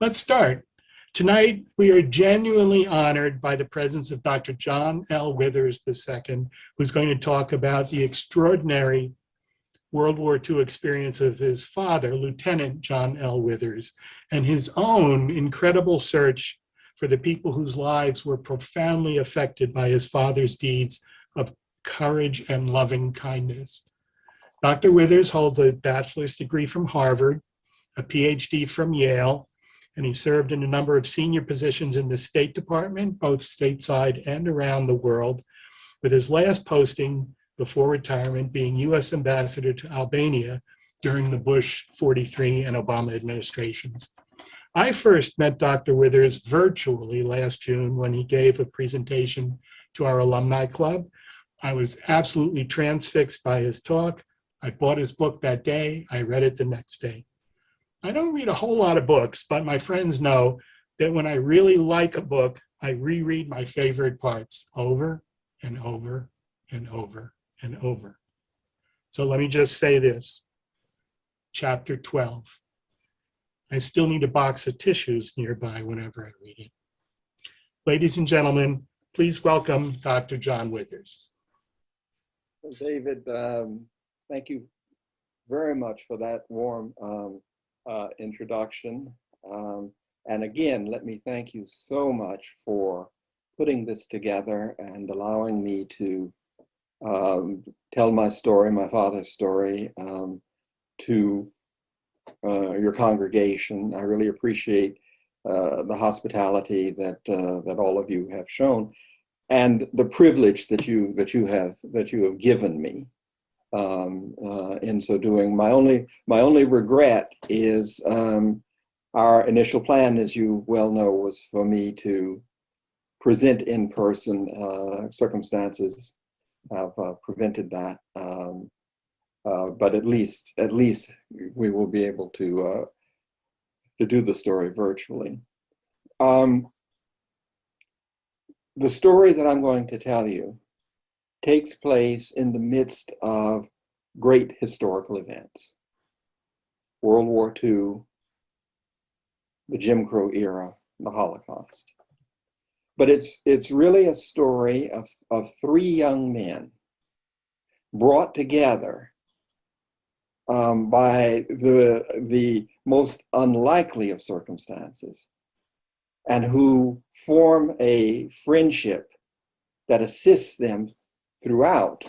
Let's start. Tonight, we are genuinely honored by the presence of Dr. John L. Withers II, who's going to talk about the extraordinary World War II experience of his father, Lieutenant John L. Withers, and his own incredible search for the people whose lives were profoundly affected by his father's deeds of courage and loving kindness. Dr. Withers holds a bachelor's degree from Harvard, a PhD from Yale, and he served in a number of senior positions in the State Department, both stateside and around the world, with his last posting before retirement being U.S. Ambassador to Albania during the Bush 43 and Obama administrations. I first met Dr. Withers virtually last June when he gave a presentation to our alumni club. I was absolutely transfixed by his talk. I bought his book that day. I read it the next day. I don't read a whole lot of books, but my friends know that when I really like a book, I reread my favorite parts over and over and over and over. So let me just say this, chapter 12. I still need a box of tissues nearby whenever I read it. Ladies and gentlemen, please welcome Dr. John Withers. David, thank you very much for that warm introduction. And again, let me thank you so much for putting this together and allowing me to tell my story, my father's story, to your congregation. I really appreciate the hospitality that all of you have shown, and the privilege that you have given me in so doing. My only regret is our initial plan, as you well know, was for me to present in person. Circumstances have prevented that, but at least we will be able to do the story virtually. The story that I'm going to tell you takes place in the midst of great historical events. World War II, the Jim Crow era, the Holocaust. But it's really a story of three young men brought together by the most unlikely of circumstances, and who form a friendship that assists them throughout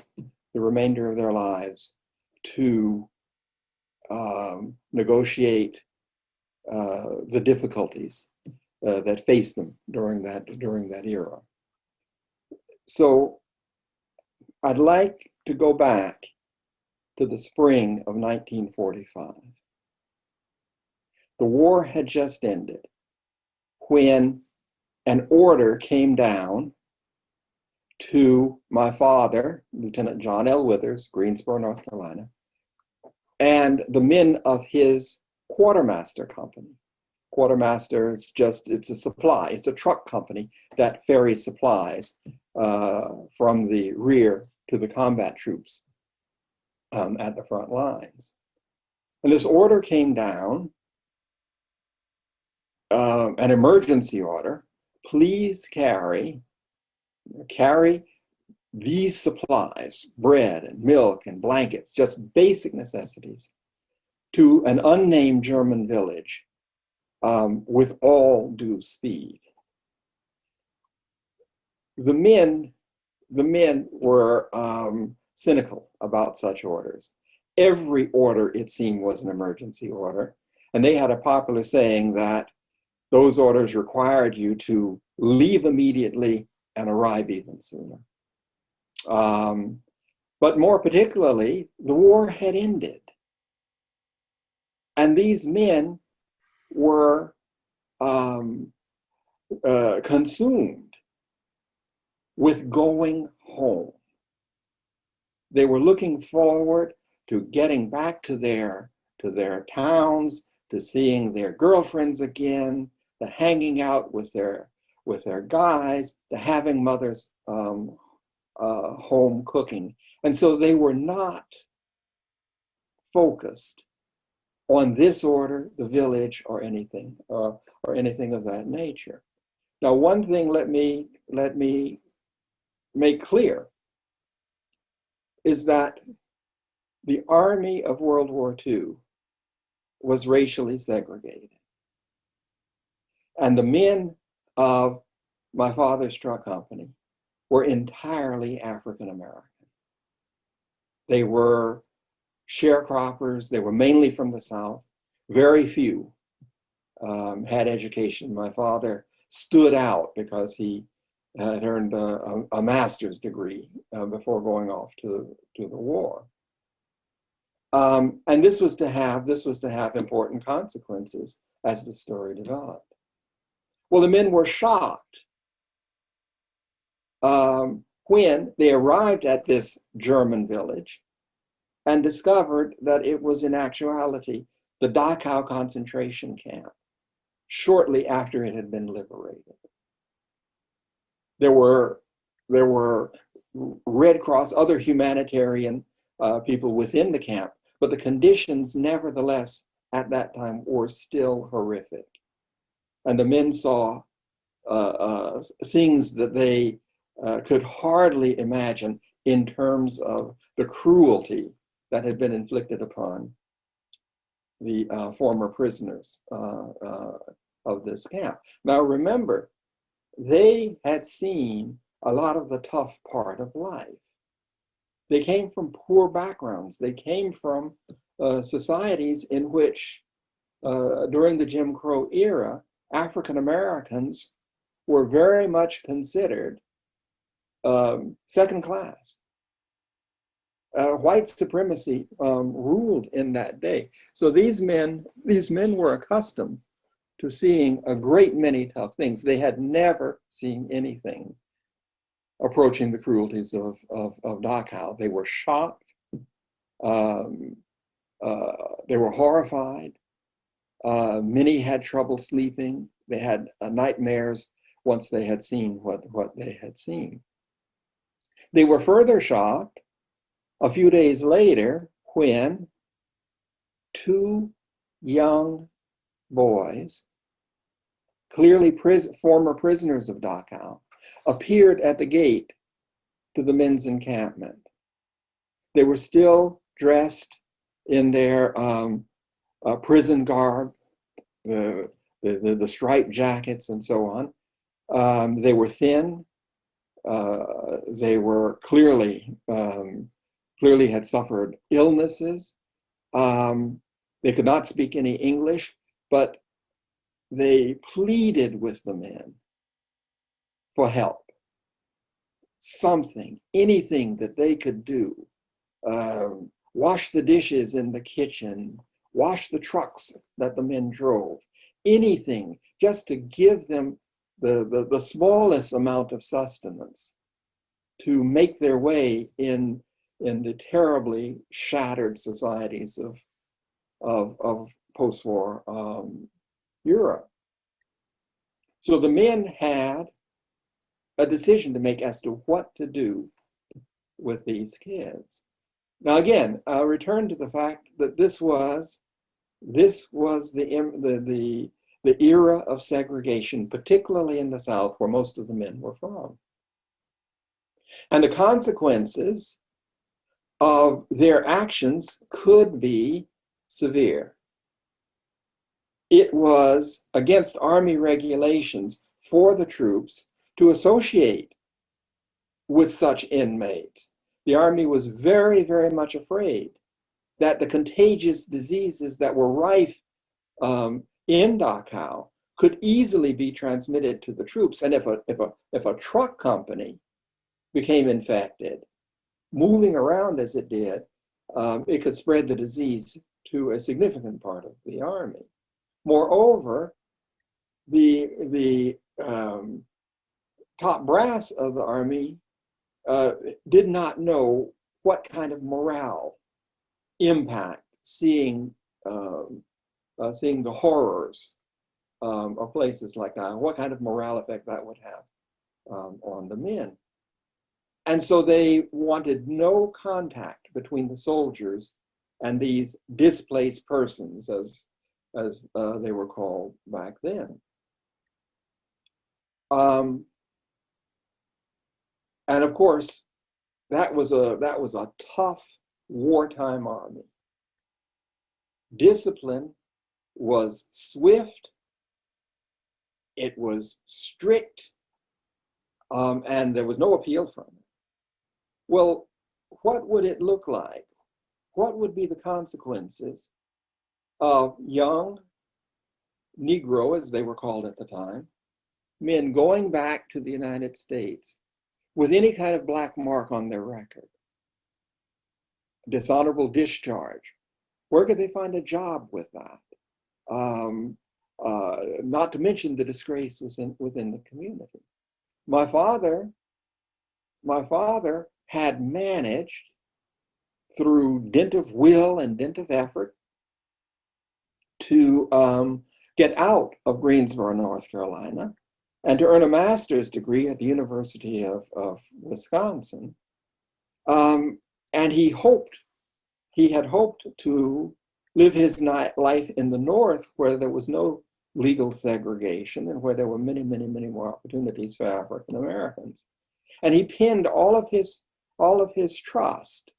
the remainder of their lives to negotiate the difficulties that face them during that era. So I'd like to go back to the spring of 1945. The war had just ended when an order came down to my father, Lieutenant John L. Withers, Greensboro, North Carolina, and the men of his quartermaster company. Quartermaster, it's a supply, it's a truck company that ferries supplies from the rear to the combat troops at the front lines. And this order came down, an emergency order: please carry these supplies, bread and milk and blankets, just basic necessities, to an unnamed German village with all due speed. The men were cynical about such orders. Every order, it seemed, was an emergency order. And they had a popular saying that those orders required you to leave immediately and arrive even sooner. But more particularly, the war had ended. And these men were consumed with going home. They were looking forward to getting back to their towns, to seeing their girlfriends again, to hanging out with their guys, to having mother's home cooking. And so they were not focused on this order, the village, or anything of that nature. Now, one thing let me make clear is that the army of World War II was racially segregated. And the men of my father's truck company were entirely African American. They were sharecroppers. They were mainly from the South. Very few had education. My father stood out because he had earned a master's degree before going off to the war. And this was to have important consequences as the story developed. Well, the men were shocked when they arrived at this German village and discovered that it was in actuality the Dachau concentration camp shortly after it had been liberated. There were Red Cross, other humanitarian people within the camp, but the conditions nevertheless at that time were still horrific. And the men saw things that they could hardly imagine in terms of the cruelty that had been inflicted upon the former prisoners of this camp. Now remember, they had seen a lot of the tough part of life. They came from poor backgrounds. They came from societies in which, during the Jim Crow era, African Americans were very much considered second class. White supremacy ruled in that day. So these men were accustomed to seeing a great many tough things. They had never seen anything approaching the cruelties of Dachau. They were shocked. They were horrified. Many had trouble sleeping. They had nightmares once they had seen what they had seen. They were further shocked a few days later when two young boys, clearly former prisoners of Dachau, appeared at the gate to the men's encampment. They were still dressed in their prison garb, the striped jackets and so on. They were thin. They were clearly had suffered illnesses. They could not speak any English, but they pleaded with the men for help. Something, anything that they could do. Wash the dishes in the kitchen, wash the trucks that the men drove, anything just to give them the smallest amount of sustenance to make their way in the terribly shattered societies of post-war Europe. So the men had a decision to make as to what to do with these kids. Now again, I'll return to the fact that this was the era of segregation, particularly in the South, where most of the men were from. And the consequences of their actions could be severe. It was against Army regulations for the troops to associate with such inmates. The Army was very, very much afraid that the contagious diseases that were rife in Dachau could easily be transmitted to the troops. And if a truck company became infected, moving around as it did, it could spread the disease to a significant part of the Army. Moreover, the top brass of the Army did not know what kind of morale impact seeing the horrors of places like that, what kind of morale effect that would have on the men. And so they wanted no contact between the soldiers and these displaced persons, as they were called back then. And of course, that was a tough wartime army. Discipline was swift, it was strict, and there was no appeal from it. Well, what would it look like? What would be the consequences of young Negro, as they were called at the time, men going back to the United States with any kind of black mark on their record? Dishonorable discharge. Where could they find a job with that? Not to mention the disgrace within the community. My father had managed, through dint of will and dint of effort, to get out of Greensboro, North Carolina, and to earn a master's degree at the University of Wisconsin. And he had hoped to live his life in the North, where there was no legal segregation and where there were many, many, many more opportunities for African Americans. And he pinned all of his trust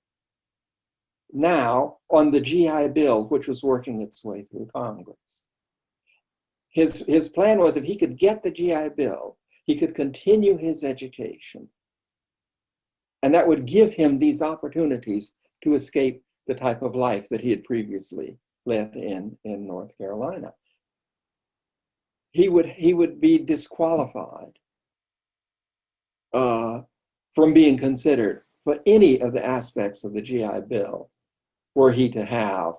now on the GI Bill, which was working its way through Congress. His plan was, if he could get the GI Bill, he could continue his education. And that would give him these opportunities to escape the type of life that he had previously led in North Carolina. He would be disqualified from being considered for any of the aspects of the GI Bill were he to have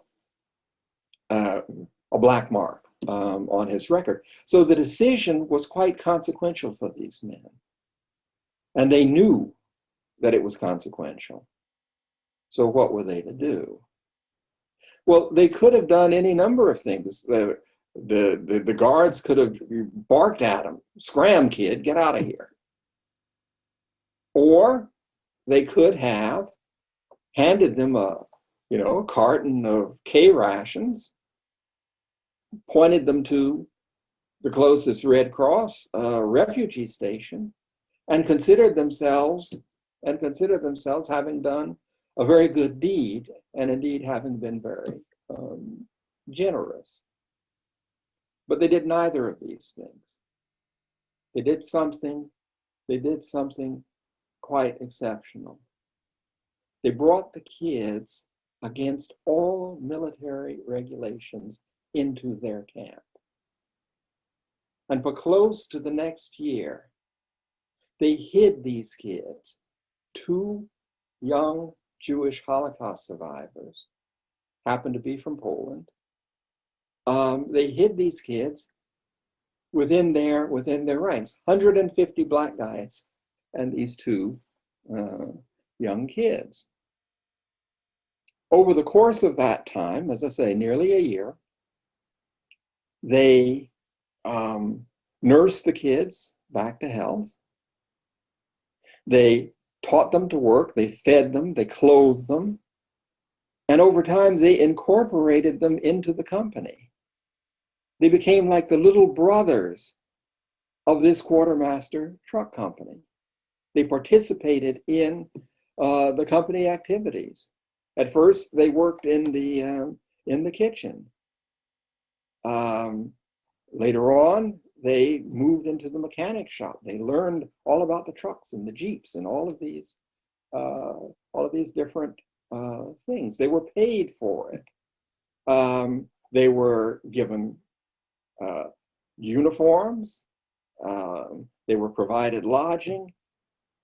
a black mark on his record. So the decision was quite consequential for these men. And they knew that it was consequential. So what were they to do? Well, they could have done any number of things. The guards could have barked at them, "Scram, kid, get out of here." Or they could have handed them a carton of K rations, pointed them to the closest Red Cross refugee station, and considered themselves having done a very good deed, and indeed having been very generous. But they did neither of these things. They did something quite exceptional. They brought the kids, against all military regulations, into their camp. And for close to the next year, they hid these kids. 2 young Jewish Holocaust survivors, happened to be from Poland. They hid these kids within their ranks, 150 black guys and these 2 young kids. Over the course of that time, as I say, nearly a year, they nursed the kids back to health. They taught them to work, they fed them, they clothed them, and over time they incorporated them into the company. They became like the little brothers of this quartermaster truck company. They participated in the company activities. At first, they worked in the kitchen. Later on, they moved into the mechanic shop. They learned all about the trucks and the Jeeps and all of these different things. They were paid for it. They were given uniforms. They were provided lodging.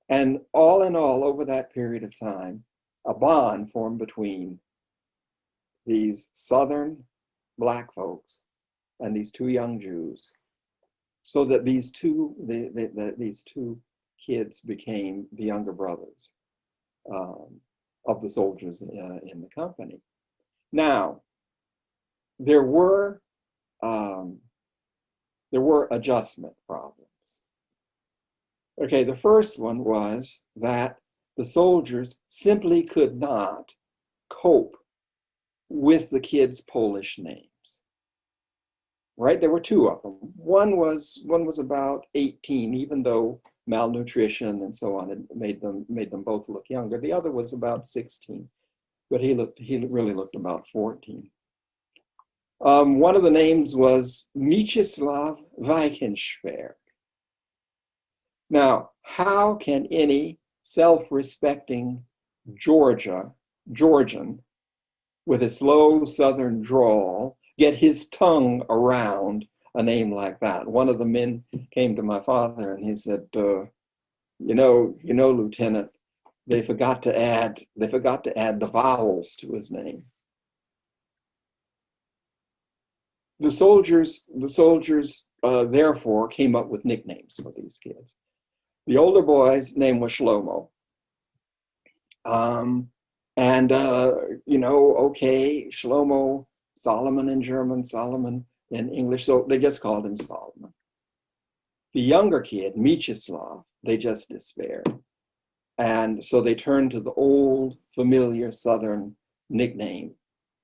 And all in all, over that period of time, a bond formed between these Southern black folks and these 2 young Jews, so that these two kids became the younger brothers of the soldiers in the company. Now, there were adjustment problems. Okay, the first one was that the soldiers simply could not cope with the kids' Polish names. Right? There were two of them. One was about 18, even though malnutrition and so on had made them both look younger. The other was about 16, but he really looked about 14. One of the names was Mieczysław Weichensperr. Now, how can any self-respecting Georgian with a slow Southern drawl get his tongue around a name like that? One of the men came to my father and he said, you know, Lieutenant, they forgot to add the vowels to his name. The soldiers therefore came up with nicknames for these kids. The older boy's name was Shlomo. Okay, Shlomo, Solomon in German, Solomon in English, so they just called him Solomon. The younger kid, Mieczysław, they just despaired. And so they turned to the old familiar Southern nickname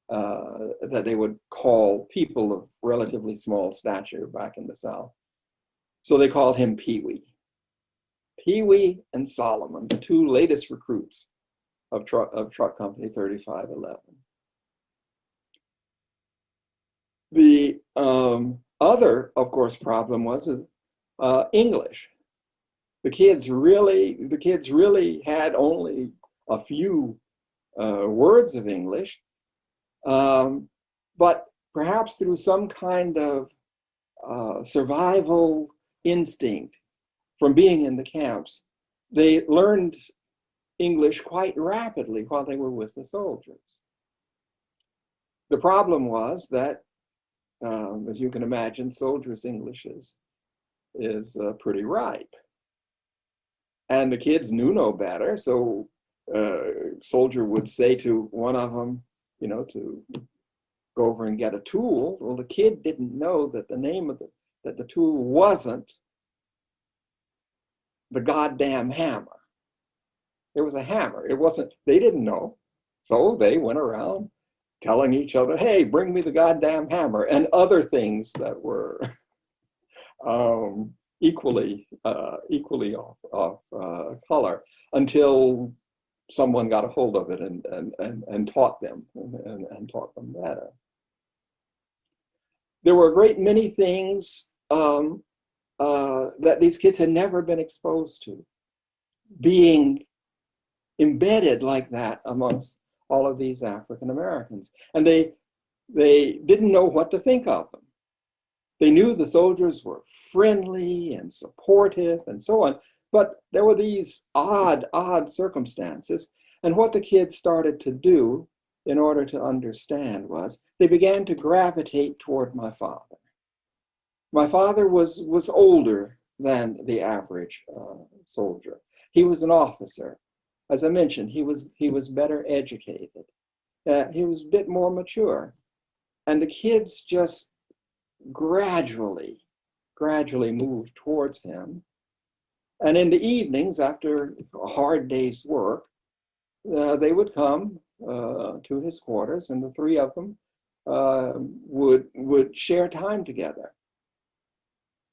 that they would call people of relatively small stature back in the South. So they called him Pee-wee. Pee-wee and Solomon, the two latest recruits of Truck Company 3511. The other, of course, problem was English. The kids really had only a few words of English, but perhaps through some kind of survival instinct from being in the camps, they learned English quite rapidly while they were with the soldiers. The problem was that, as you can imagine, soldiers' English is pretty ripe. And the kids knew no better, so soldier would say to one of them, to go over and get a tool. Well, the kid didn't know that the name of the tool wasn't the goddamn hammer. It was a hammer. It wasn't, they didn't know. So they went around telling each other, hey, bring me the goddamn hammer, and other things that were equally off color, until someone got a hold of it and taught them and taught them better. There were a great many things that these kids had never been exposed to, being embedded like that amongst all of these African Americans. And they didn't know what to think of them. They knew the soldiers were friendly and supportive and so on, but there were these odd circumstances. And what the kids started to do in order to understand was they began to gravitate toward my father. My father was older than the average soldier. He was an officer. As I mentioned, he was better educated. He was a bit more mature. And the kids just gradually moved towards him. And in the evenings, after a hard day's work, they would come to his quarters, and the three of them would share time together.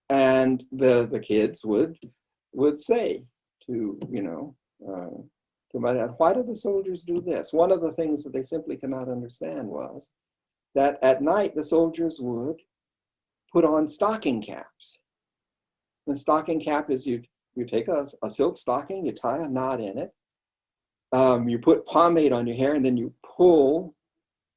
And the kids would say to my dad, why do the soldiers do this? One of the things that they simply cannot understand was that at night the soldiers would put on stocking caps. The stocking cap is you take a silk stocking, you tie a knot in it, you put pomade on your hair, and then you pull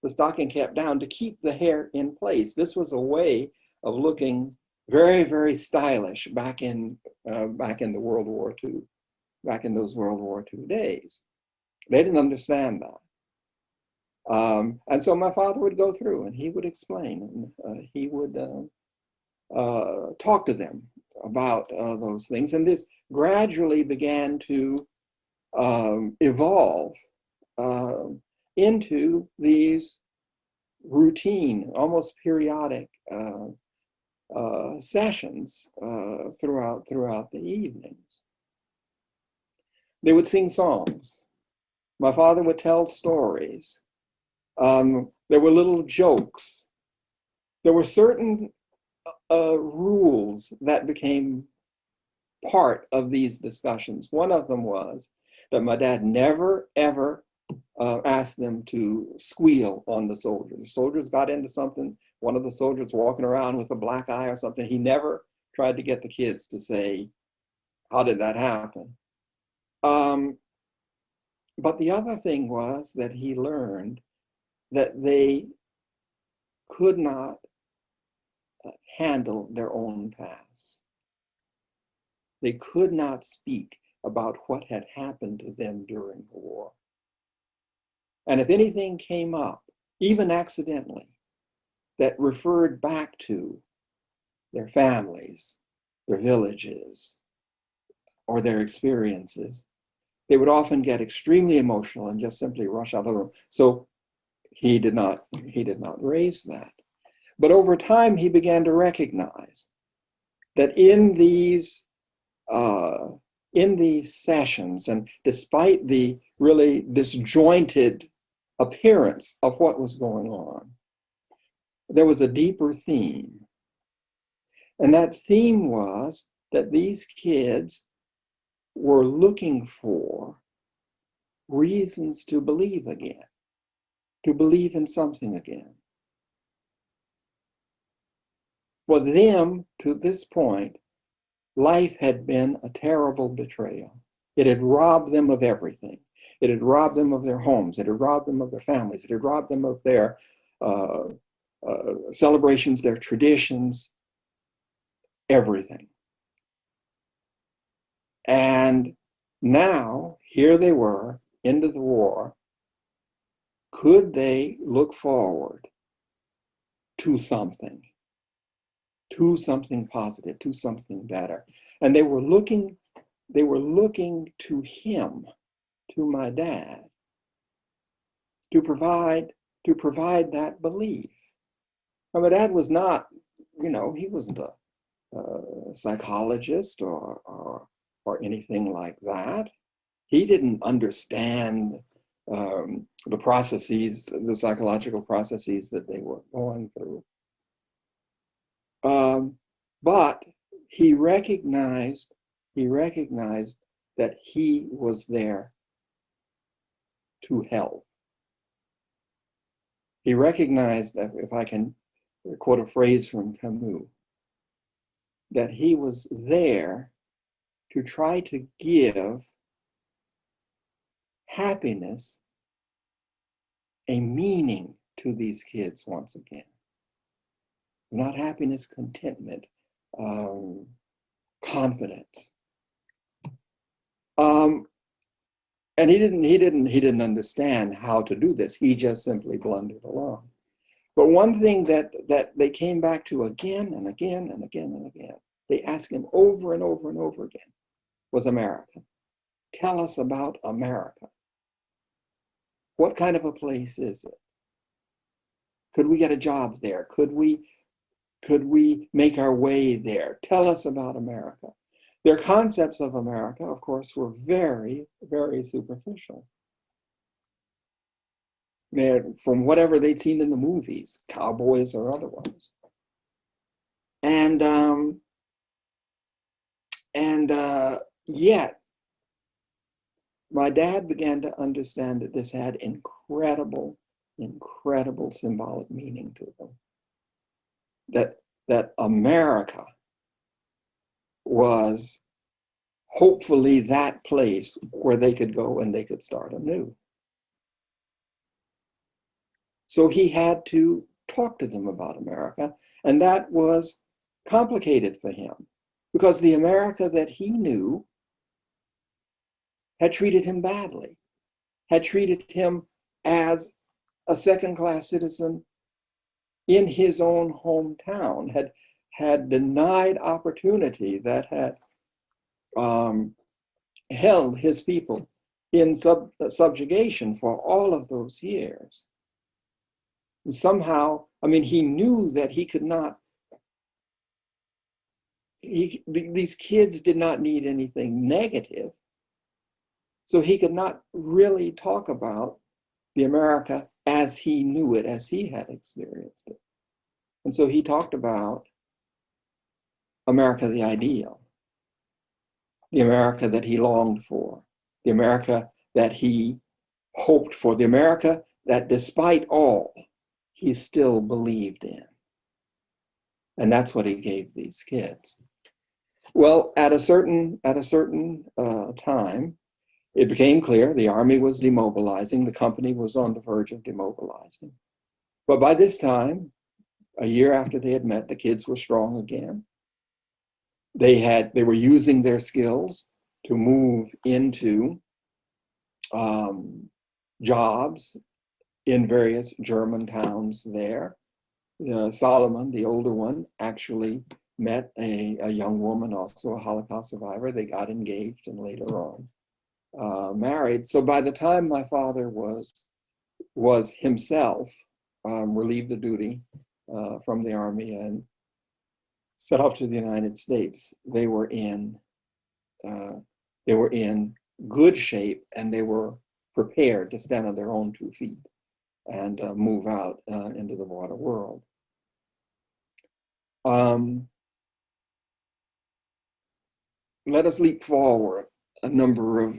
the stocking cap down to keep the hair in place. This was a way of looking very, very stylish back in the World War II, back in those World War II days. They didn't understand that. And so my father would go through and he would explain, and he would talk to them about those things. And this gradually began to evolve into these routine, almost periodic sessions throughout the evenings. They would sing songs. My father would tell stories. There There were little jokes. There were certain rules that became part of these discussions. One of them was that my dad never, ever asked them to squeal on the soldiers. The soldiers got into something, one of the soldiers walking around with a black eye or something, he never tried to get the kids to say, how did that happen? But the other thing was that he learned that they could not handle their own past. They could not speak about what had happened to them during the war. And if anything came up, even accidentally, that referred back to their families, their villages, or their experiences, they would often get extremely emotional and just simply rush out of the room. So he did not raise that. But over time, he began to recognize that in these sessions, and despite the really disjointed appearance of what was going on, there was a deeper theme. And that theme was that these kids were looking for reasons to believe again, to believe in something again. For them, to this point, life had been a terrible betrayal. It had robbed them of everything. It had robbed them of their homes. It had robbed them of their families. It had robbed them of their celebrations, their traditions, everything. And now, here they were, into the war. Could they look forward to something positive, to something better? And they were looking to him, to my dad, to provide that belief. And my dad was not, he wasn't a psychologist or anything like that. He didn't understand the processes, the psychological processes that they were going through. But he recognized that he was there to help. He recognized that, if I can quote a phrase from Camus, that he was there to try to give happiness a meaning to these kids once again. Not happiness, contentment, confidence. And he didn't understand how to do this. He just simply blundered along. But one thing that they came back to again and again and again and again, they asked him over and over and over again, was America. Tell us about America. What kind of a place is it? Could we get a job there? Could we make our way there? Tell us about America. Their concepts of America, of course, were very, very superficial. From whatever they'd seen in the movies, cowboys or otherwise. And yet, my dad began to understand that this had incredible symbolic meaning to them. That America was hopefully that place where they could go and they could start anew. So he had to talk to them about America, and that was complicated for him because the America that he knew had treated him badly, had treated him as a second-class citizen in his own hometown, had denied opportunity, that had held his people in subjugation for all of those years. And somehow, he knew that he could not, these kids did not need anything negative, so he could not really talk about the America as he knew it, as he had experienced it. And so he talked about America the ideal, the America that he longed for, the America that he hoped for, the America that despite all, he still believed in. And that's what he gave these kids. Well, at a certain time, it became clear the army was demobilizing, the company was on the verge of demobilizing. But by this time, a year after they had met, the kids were strong again. They were using their skills to move into jobs in various German towns there. Solomon, the older one, actually met a young woman, also a Holocaust survivor. They got engaged and later on married. So by the time my father was himself relieved of duty from the army and set off to the United States, they were in good shape, and they were prepared to stand on their own 2 feet and move out into the broader world. Let us leap forward a number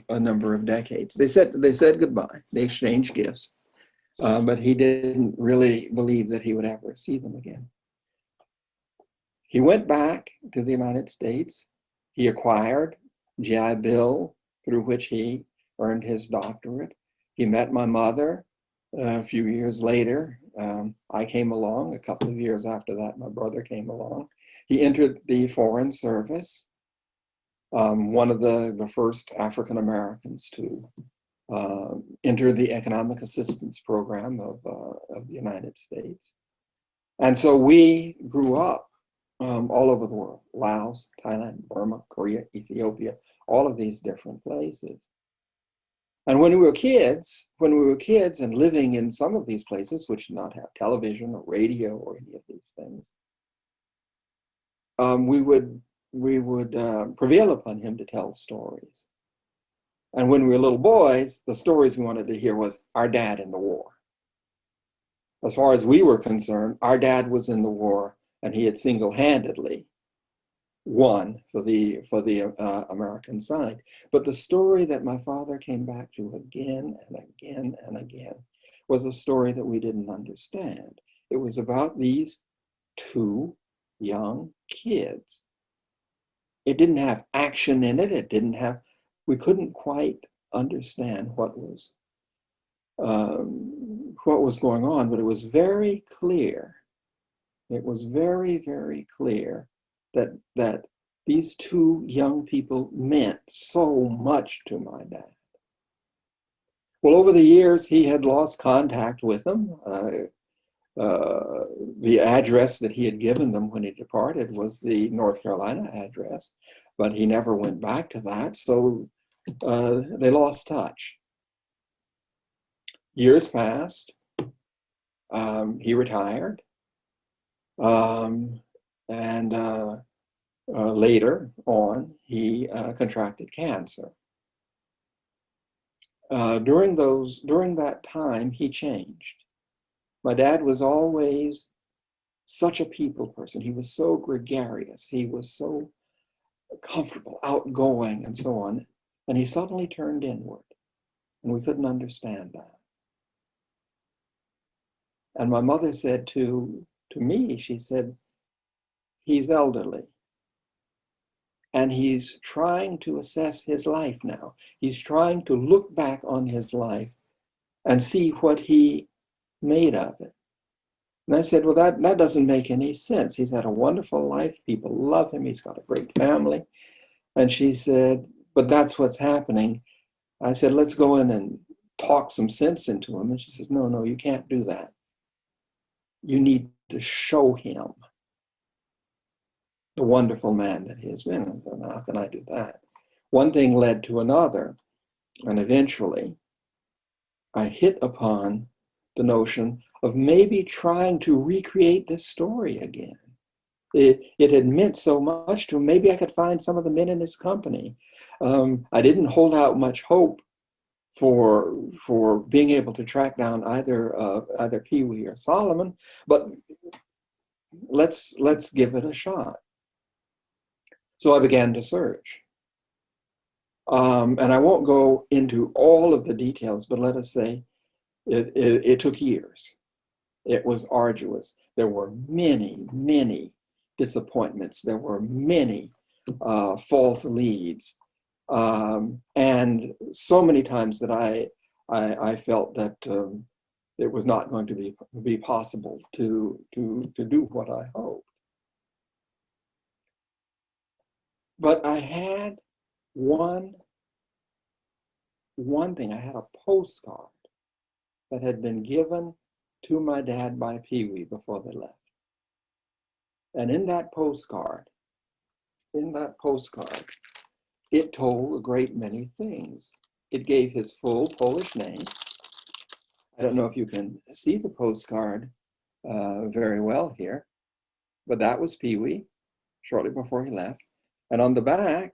of decades. They said goodbye. They exchanged gifts, but he didn't really believe that he would ever see them again. He went back to the United States. He acquired GI Bill, through which he earned his doctorate. He met my mother a few years later. I came along a couple of years after that. My brother came along. He entered the Foreign Service, one of the first African Americans to enter the Economic Assistance Program of the United States. And so we grew up all over the world: Laos, Thailand, Burma, Korea, Ethiopia, all of these different places. And when we were kids and living in some of these places, which did not have television or radio or any of these things, we would prevail upon him to tell stories. And when we were little boys, the stories we wanted to hear was our dad in the war. As far as we were concerned, our dad was in the war, and he had single-handedly won for the American side. But the story that my father came back to again and again and again was a story that we didn't understand. It was about these 2 young kids. It didn't have action in it. We couldn't quite understand what was going on, but it was very clear. It was very, very clear that these 2 young people meant so much to my dad. Well, over the years, he had lost contact with them. The address that he had given them when he departed was the North Carolina address, but he never went back to that, so they lost touch. Years passed. He retired. And later on, he contracted cancer. During that time, he changed. My dad was always such a people person. He was so gregarious. He was so comfortable, outgoing, and so on. And he suddenly turned inward, and we couldn't understand that. And my mother said to me, she said, he's elderly, and he's trying to assess his life now. He's trying to look back on his life and see what he made of it. And I said, well, that doesn't make any sense. He's had a wonderful life. People love him. He's got a great family. And she said, but that's what's happening. I said, let's go in and talk some sense into him. And she says, no, you can't do that. You need to show him the wonderful man that he has been. And how can I do that? One thing led to another. And eventually, I hit upon the notion of maybe trying to recreate this story again. It had meant so much to him. Maybe I could find some of the men in his company. I didn't hold out much hope for being able to track down either Pee Wee or Solomon, but let's give it a shot. So I began to search. And I won't go into all of the details, but let us say it took years. It was arduous. There were many, many disappointments. There were many false leads. And so many times that I felt that it was not going to be possible to do what I hoped. But I had one thing. I had a postcard that had been given to my dad by Pee Wee before they left. And in that postcard, it told a great many things. It gave his full Polish name. I don't know if you can see the postcard very well here, but that was Pee Wee shortly before he left. And on the back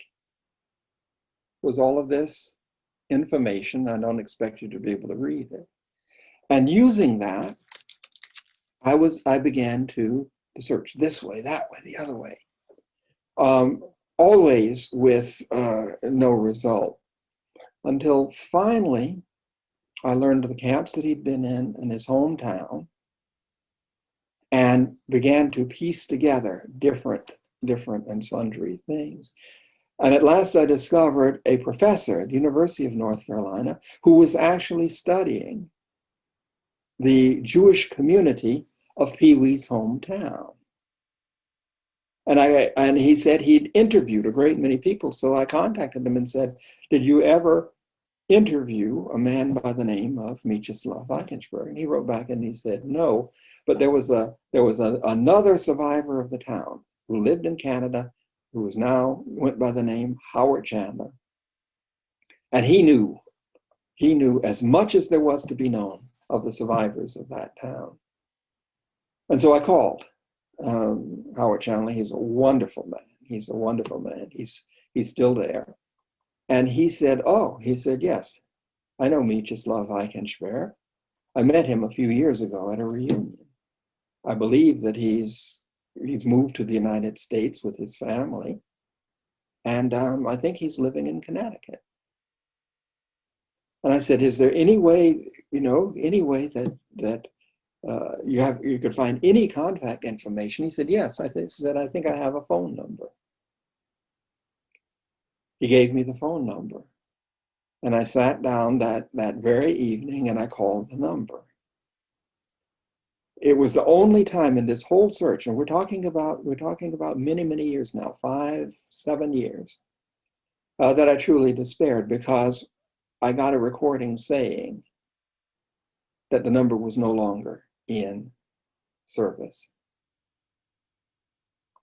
was all of this information. I don't expect you to be able to read it. And using that, I began to search this way, that way, the other way. Always with no result, until finally I learned of the camps that he'd been in his hometown and began to piece together different and sundry things. And at last I discovered a professor at the University of North Carolina who was actually studying the Jewish community of Pee Wee's hometown. And he said he'd interviewed a great many people. So I contacted him and said, did you ever interview a man by the name of Mieczysław Eichenberg? And he wrote back and he said, no, but there was another survivor of the town who lived in Canada, who went by the name Howard Chandler. And he knew as much as there was to be known of the survivors of that town. And so I called Howard Chandler. He's a wonderful man. He's still there. And he said, yes, I know Mieczysław Eichenberg. I met him a few years ago at a reunion. I believe that he's moved to the United States with his family. And I think he's living in Connecticut. And I said, is there any way that you could find any contact information? He said, yes. I think I have a phone number. He gave me the phone number. And I sat down that very evening and I called the number. It was the only time in this whole search, and we're talking about many, many years now, 5, 7 years, that I truly despaired, because I got a recording saying that the number was no longer in service.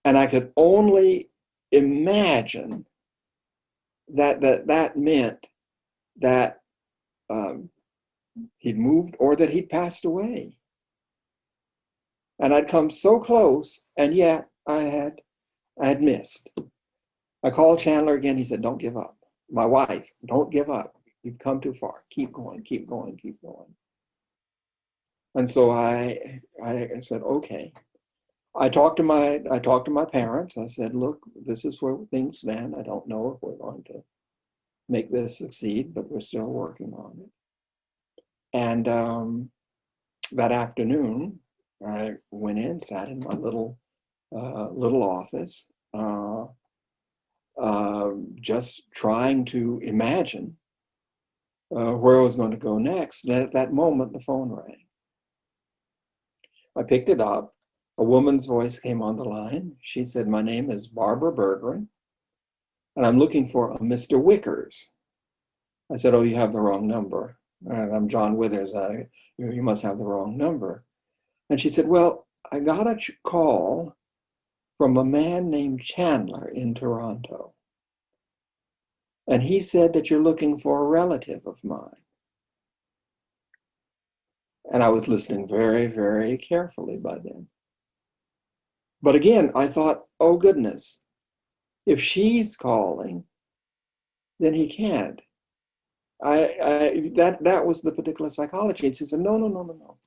And I could only imagine that meant that he'd moved or that he'd passed away. And I'd come so close, and yet I had missed. I called Chandler again. He said, don't give up. My wife, don't give up. You've come too far. Keep going, keep going, keep going. And so I said, okay. I talked to my parents. I said, look, this is where things stand. I don't know if we're going to make this succeed, but we're still working on it. And that afternoon, I went in, sat in my little office, just trying to imagine where I was going to go next. And at that moment, the phone rang. I picked it up. A woman's voice came on the line. She said, my name is Barbara Bergeron, and I'm looking for a Mr. Wickers. I said, oh, you have the wrong number. I'm John Withers. You must have the wrong number. And she said, well, I got a call from a man named Chandler in Toronto. And he said that you're looking for a relative of mine. And I was listening very, very carefully by then. But again, I thought, oh goodness, if she's calling, then he can't That was the particular psychology. And she said, no, no, no, no, no.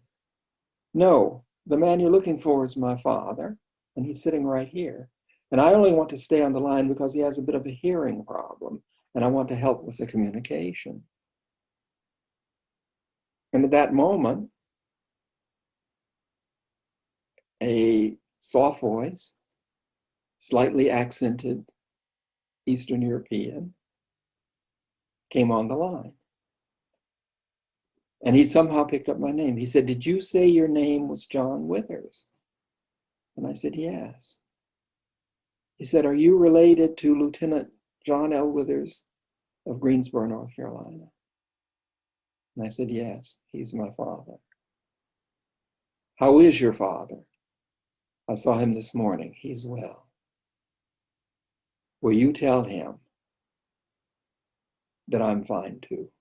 No, the man you're looking for is my father, and he's sitting right here. And I only want to stay on the line because he has a bit of a hearing problem, and I want to help with the communication. And at that moment, a soft voice, slightly accented Eastern European, came on the line. And he somehow picked up my name. He said, "Did you say your name was John Withers?" And I said, "Yes." He said, "Are you related to Lieutenant John L. Withers of Greensboro, North Carolina?" And I said, "Yes, he's my father." "How is your father?" "I saw him this morning. He's well." "Will you tell him that I'm fine too?"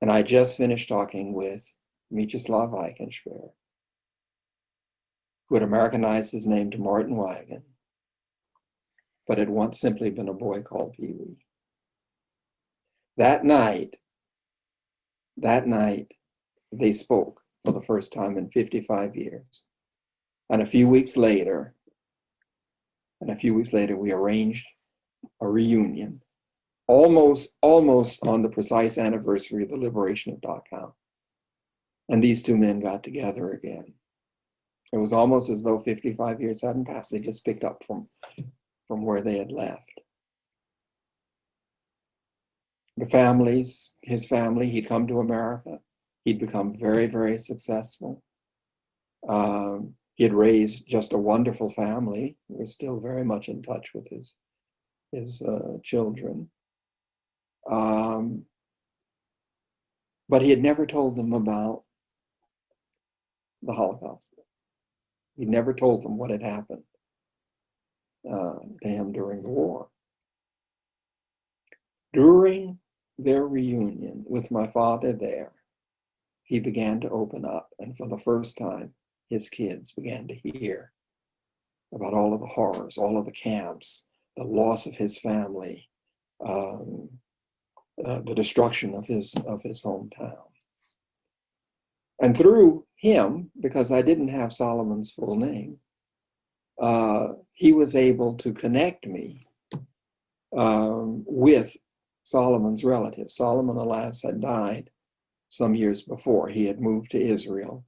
And I just finished talking with Mieczysław Eichenschwer, who had Americanized his name to Martin Wagon, but had once simply been a boy called Pee Wee. That night, they spoke for the first time in 55 years. And a few weeks later, we arranged a reunion, almost on the precise anniversary of the liberation of Dachau. And these two men got together again. It was almost as though 55 years hadn't passed. They just picked up from where they had left. His family, he'd come to America. He'd become very, very successful. He had raised just a wonderful family. We're still very much in touch with his children. But he had never told them about the Holocaust. He never told them what had happened to him during the war. During their reunion with my father there, he began to open up, and for the first time, his kids began to hear about all of the horrors, all of the camps, the loss of his family, the destruction of his hometown. And through him, because I didn't have Solomon's full name, he was able to connect me with Solomon's relatives. Solomon, alas, had died some years before. He had moved to Israel.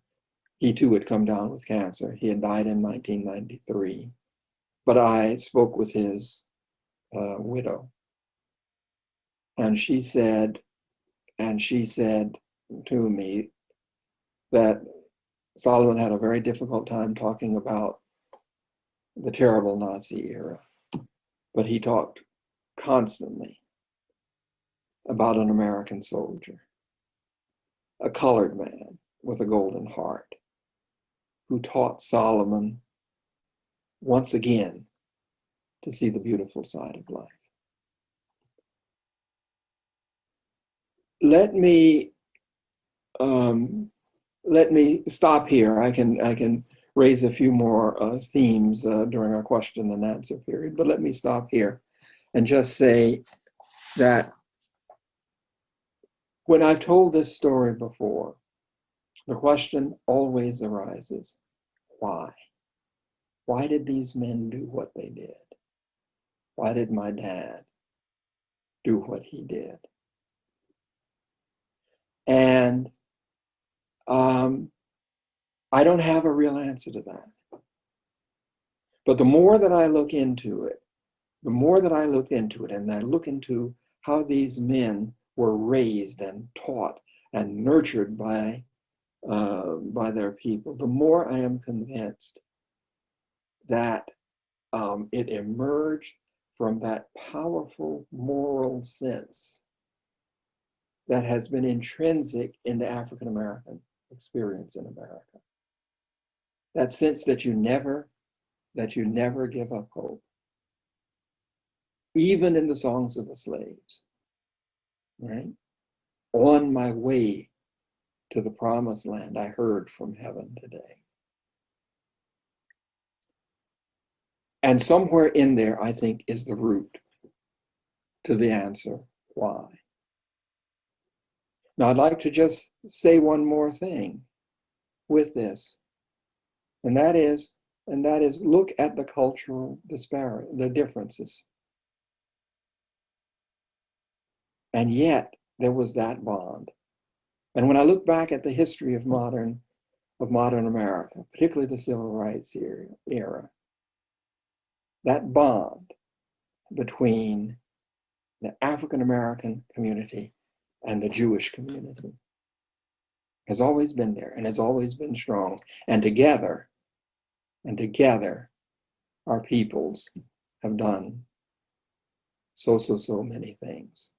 He too had come down with cancer. He had died in 1993. But I spoke with his widow, and she said to me that Solomon had a very difficult time talking about the terrible Nazi era, but he talked constantly about an American soldier, a colored man with a golden heart, who taught Solomon once again to see the beautiful side of life. Let me stop here. I can raise a few more themes during our question and answer period, but let me stop here and just say that when I've told this story before, the question always arises, why? Why did these men do what they did? Why did my dad do what he did? And I don't have a real answer to that. But the more that I look into it, and I look into how these men were raised and taught and nurtured by their people, the more I am convinced that it emerged from that powerful moral sense that has been intrinsic in the African American experience in America. That sense that you never give up hope, even in the songs of the slaves, right? On my way to the promised land, I heard from heaven today. And somewhere in there, I think, is the root to the answer, why? Now, I'd like to just say one more thing with this, and that is look at the cultural disparity, the differences. And yet there was that bond. And when I look back at the history of modern America, particularly the civil rights era, that bond between the African American community and the Jewish community has always been there and has always been strong. And together, our peoples have done so many things.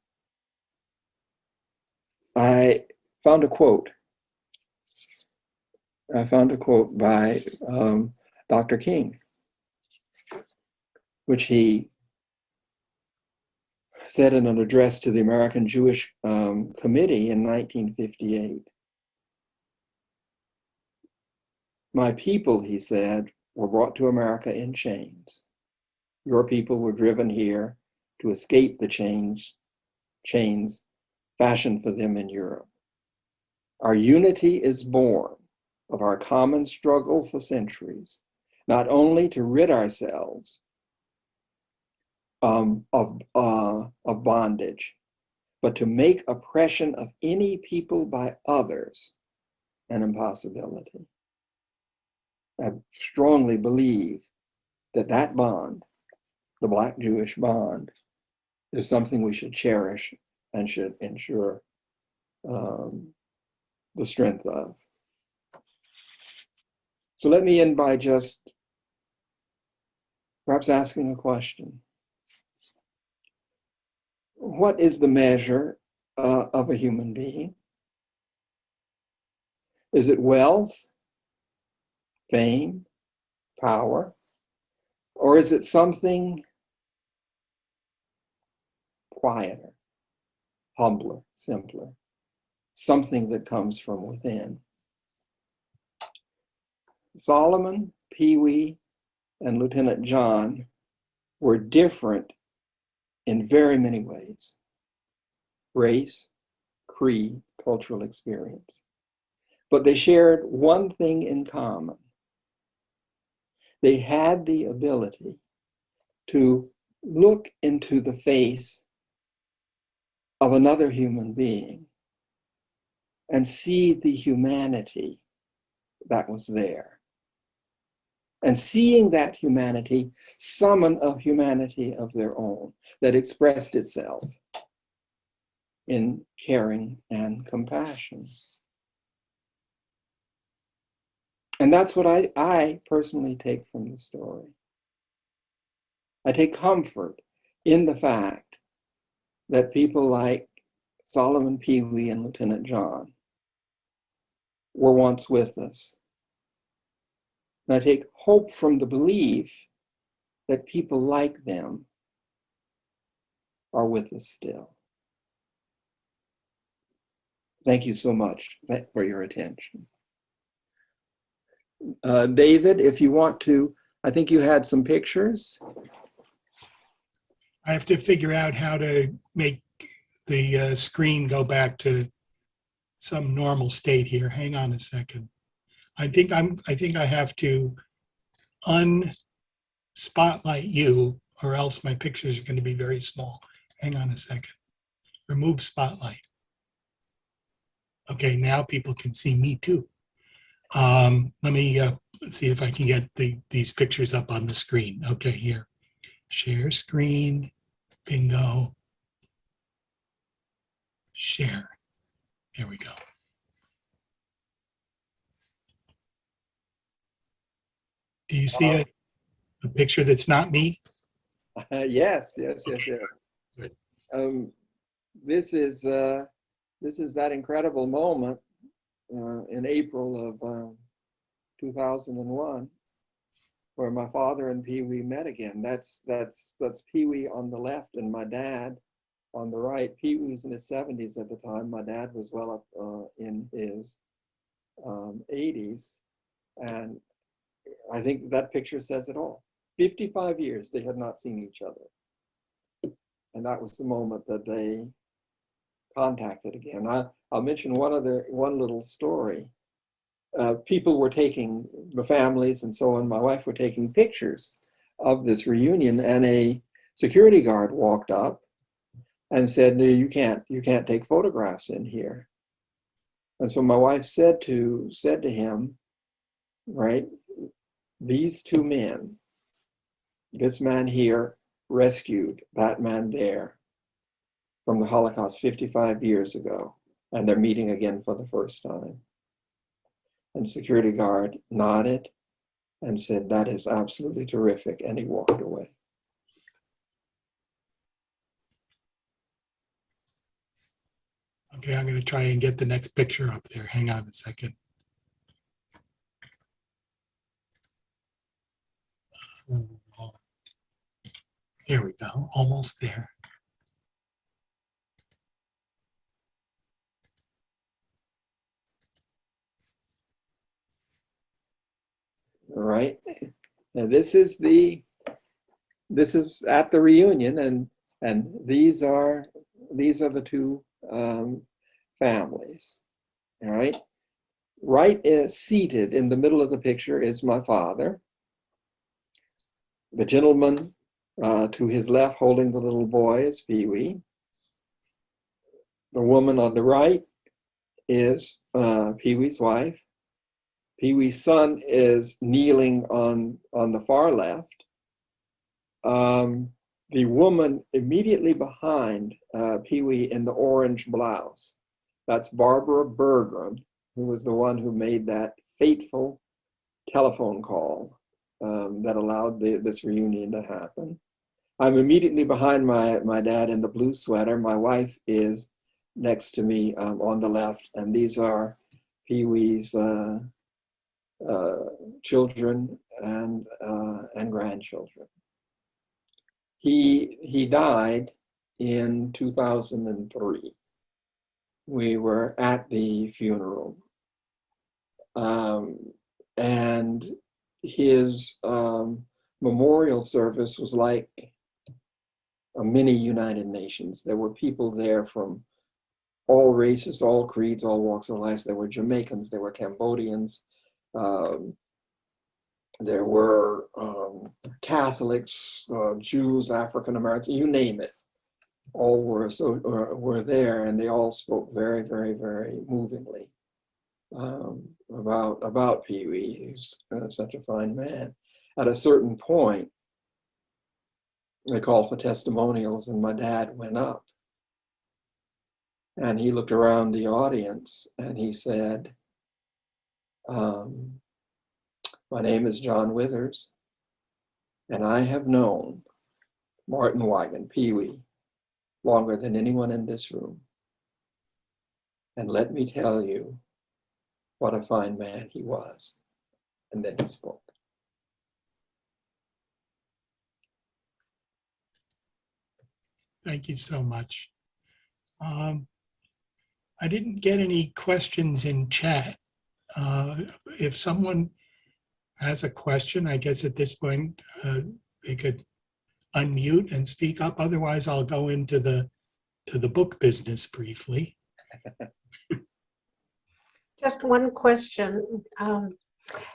I found a quote by Dr. King, which he said in an address to the American Jewish Committee in 1958. My people, he said, were brought to America in chains. Your people were driven here to escape the chains fashioned for them in Europe. Our unity is born of our common struggle for centuries, not only to rid ourselves of bondage, but to make oppression of any people by others an impossibility. I strongly believe that bond, the Black-Jewish bond, is something we should cherish and should ensure the strength of. So let me end by just perhaps asking a question. What is the measure of a human being? Is it wealth, fame, power, or is it something quieter, humbler, simpler, something that comes from within? Solomon, Pee Wee, and Lieutenant John were different in very many ways: race, creed, cultural experience. But they shared one thing in common. They had the ability to look into the face of another human being and see the humanity that was there. And seeing that humanity, summon a humanity of their own that expressed itself in caring and compassion. And that's what I personally take from the story. I take comfort in the fact that people like Solomon, Pee Wee, and Lieutenant John were once with us. And I take hope from the belief that people like them are with us still. Thank you so much for your attention. David, if you want to, I think you had some pictures. I have to figure out how to make the screen go back to some normal state here. Hang on a second. I think I have to unspotlight you, or else my pictures are going to be very small. Hang on a second. Remove spotlight. Okay, now people can see me too. Let me see if I can get these pictures up on the screen. Okay, here. Share screen. Bingo. Share. There we go. Do you see a picture that's not me? Yes. Good. This is that incredible moment in April of 2001, where my father and Pee Wee met again. That's Pee Wee on the left and my dad on the right. Pee Wee was in his 70s at the time. My dad was well up in his 80s, and I think that picture says it all. 55 years they had not seen each other, And that was the moment that they contacted again. I'll mention one little story. People were taking, the families and so on, my wife were taking pictures of this reunion, and a security guard walked up and said, "No, you can't take photographs in here." And so my wife said to him, right, these two men, this man here rescued that man there from the Holocaust 55 years ago, and they're meeting again for the first time. And security guard nodded and said, "That is absolutely terrific," and he walked away. Okay, I'm going to try and get the next picture up there. Hang on a second. Here we go, almost there. All right. Now this is at the reunion, and these are the two families. All right. Right, seated in the middle of the picture is my father. The gentleman to his left holding the little boy is Pee-wee. The woman on the right is Pee-wee's wife. Pee-wee's son is kneeling on the far left. The woman immediately behind Pee-wee in the orange blouse, that's Barbara Bergram, who was the one who made that fateful telephone call that allowed this reunion to happen. I'm immediately behind my dad in the blue sweater. My wife is next to me on the left, and these are Pee-wee's children and grandchildren. He died in 2003. We were at the funeral, and his memorial service was like a mini United Nations. There were people there from all races, all creeds, all walks of life. There were Jamaicans, there were Cambodians, there were Catholics, Jews, African Americans, you name it. All were there, and they all spoke very, very, very movingly about Pee-wee. He's such a fine man. At a certain point, they called for testimonials, and my dad went up. And he looked around the audience and he said, "My name is John Withers, and I have known Martin Wigan, Pee-wee, longer than anyone in this room. And let me tell you what a fine man he was." And then he spoke. Thank you so much. I didn't get any questions in chat. If someone has a question, I guess at this point, they could unmute and speak up. Otherwise, I'll go into the book business briefly. Just one question.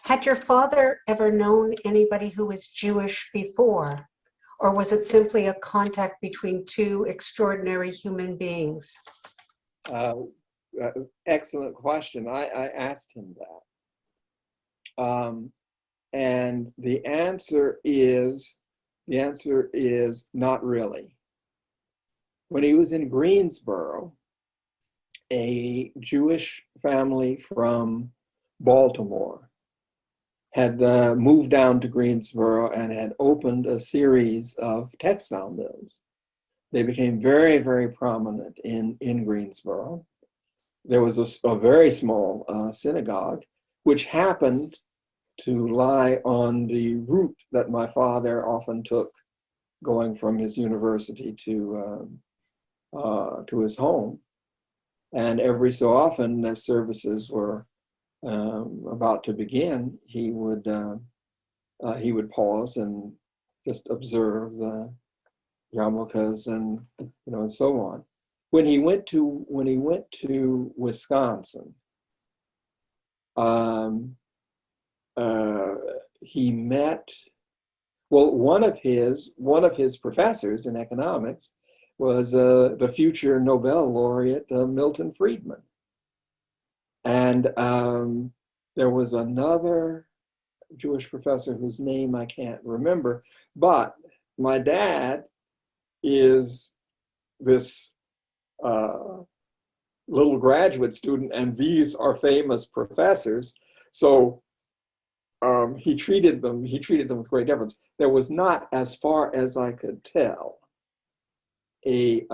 Had your father ever known anybody who was Jewish before, or was it simply a contact between two extraordinary human beings? Excellent question. I asked him that. And the answer is not really. When he was in Greensboro, a Jewish family from Baltimore had moved down to Greensboro and had opened a series of textile mills. They became very, very prominent in Greensboro. There was a very small synagogue, which happened to lie on the route that my father often took going from his university to his home. And every so often, as services were about to begin, he would pause and just observe yarmulkes and and so on. When he went to Wisconsin, he met, well, one of his professors in economics was the future Nobel laureate Milton Friedman, and there was another Jewish professor whose name I can't remember, but my dad is this little graduate student, and these are famous professors. So he treated them with great deference. There was not, as far as I could tell, a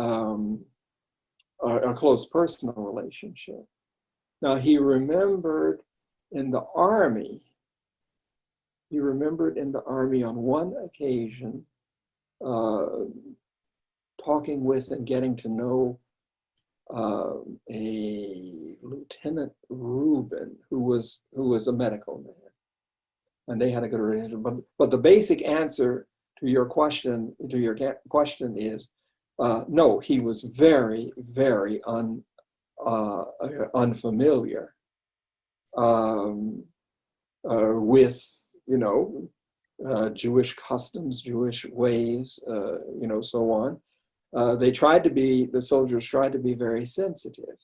close personal relationship. Now, he remembered in the Army on one occasion, talking with and getting to know a Lieutenant Rubin, who was a medical man, and they had a good relationship. But the basic answer to your question is no. He was very, very unfamiliar with Jewish customs, Jewish ways, so on. The soldiers tried to be very sensitive.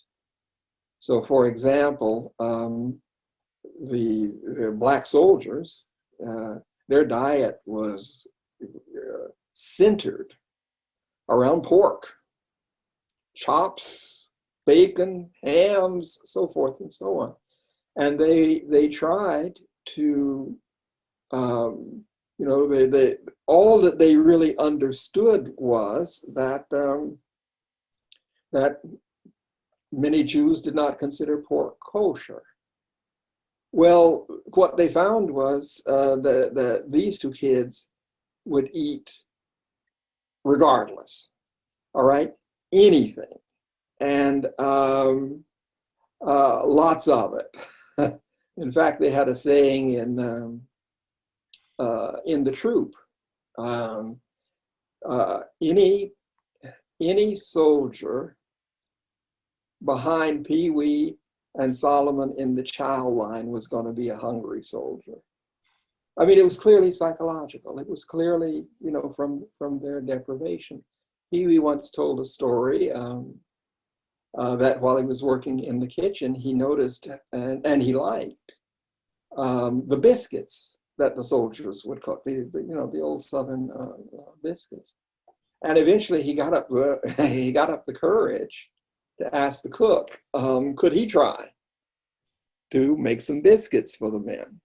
So, for example, the black soldiers, their diet was centered around pork, chops, bacon, hams, so forth and so on. And they tried to, all that they really understood was that that many Jews did not consider pork kosher. Well, what they found was that these two kids would eat regardless, all right, anything, and lots of it. In fact, they had a saying in the troop, any soldier behind Pee Wee and Solomon in the chow line was going to be a hungry soldier. I mean, it was clearly psychological. It was clearly, from their deprivation. Pee Wee once told a story that while he was working in the kitchen, he noticed and he liked the biscuits that the soldiers would cook, the old Southern biscuits. And eventually he got up the courage to ask the cook, could he try to make some biscuits for the men?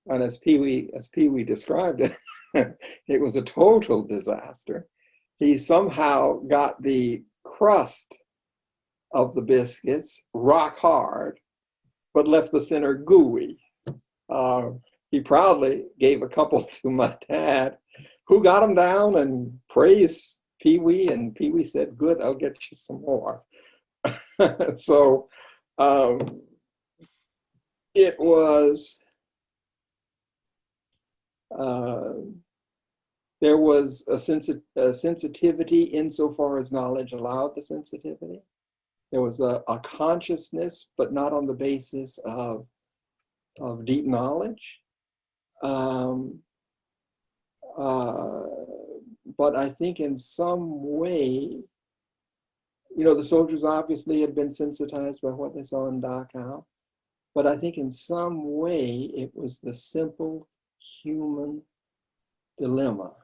And as Pee Wee described it, it was a total disaster. He somehow got the crust of the biscuits rock hard, but left the center gooey. He proudly gave a couple to my dad, who got them down and praised Pee Wee, and Pee Wee said, "Good, I'll get you some more." So it was, there was a sensitivity insofar as knowledge allowed the sensitivity. There was a consciousness, but not on the basis of deep knowledge. But I think in some way, the soldiers obviously had been sensitized by what they saw in Dachau, but I think in some way it was the simple human dilemma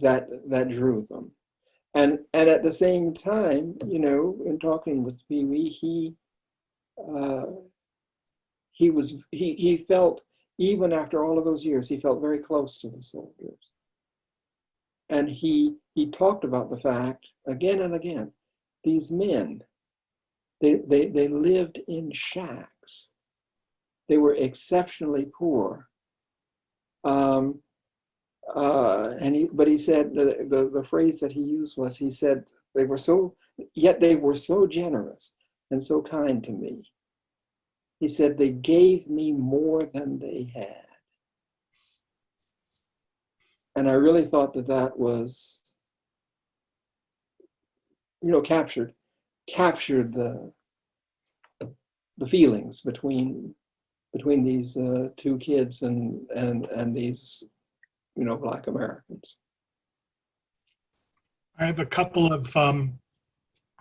that drew them. And at the same time, in talking with Pee Wee, he felt, even after all of those years, he felt very close to the soldiers. And he talked about the fact again and again, these men, they lived in shacks. They were exceptionally poor. But he said, the phrase that he used was, he said, they were so generous and so kind to me. He said, they gave me more than they had. And I really thought that that was, captured the feelings between these two kids and these, Black Americans. I have a couple of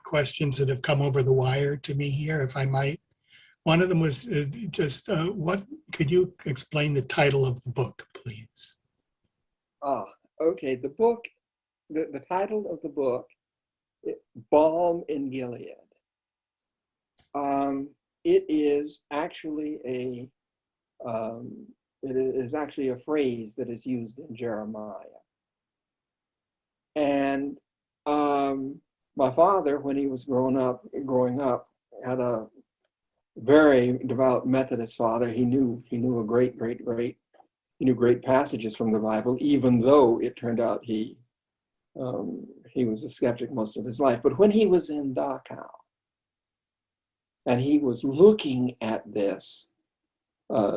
questions that have come over the wire to me here, if I might. One of them was what could you explain the title of the book, please? Okay. The book, the title of the book, Balm in Gilead. It is actually a phrase that is used in Jeremiah. And my father, when he was growing up, had a very devout Methodist father. He knew great passages from the Bible, even though it turned out he was a skeptic most of his life. But when he was in Dachau and he was looking at this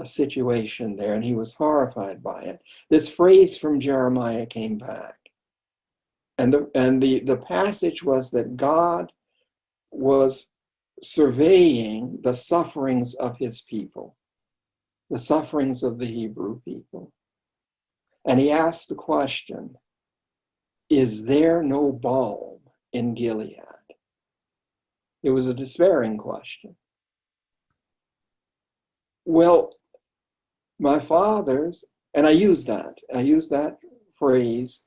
situation there, and he was horrified by it, this phrase from Jeremiah came back. And the passage was that God was surveying the sufferings of his people, the sufferings of the Hebrew people. And he asked the question, is there no balm in Gilead? It was a despairing question. Well, my father's, and I used that phrase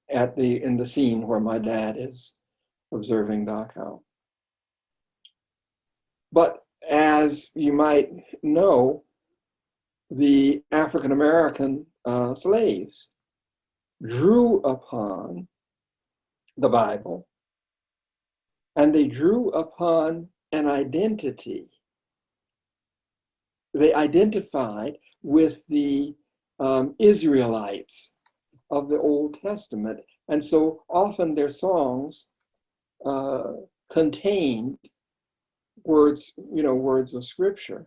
in the scene where my dad is observing Dachau. But as you might know, the African American slaves drew upon the Bible, and they drew upon an identity. They identified with the Israelites of the Old Testament. And so often their songs contained words of scripture.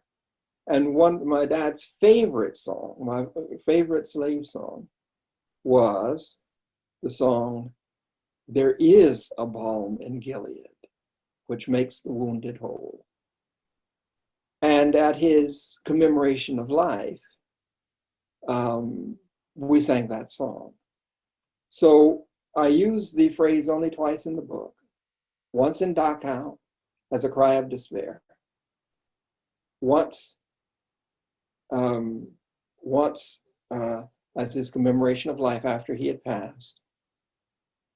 And my dad's favorite song, my favorite slave song, was the song, "There is a balm in Gilead, which makes the wounded whole." And at his commemoration of life, we sang that song. So I use the phrase only twice in the book, once in Dachau as a cry of despair, once as his commemoration of life after he had passed,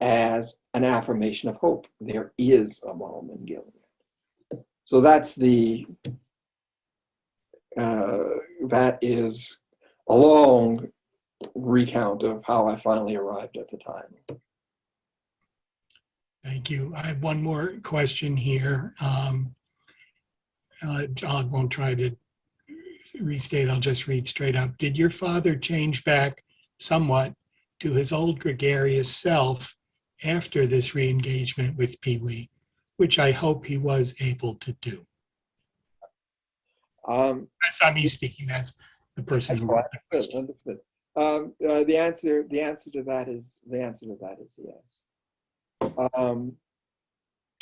as an affirmation of hope. There is a balm in Gilead. So that's that is a long recount of how I finally arrived at the time. Thank you. I have one more question here. I won't try to restate, I'll just read straight up. Did your father change back somewhat to his old gregarious self after this re-engagement with Pee Wee, which I hope he was able to do? That's not me speaking, that's the person who wrote the question. Understood. The answer to that is yes.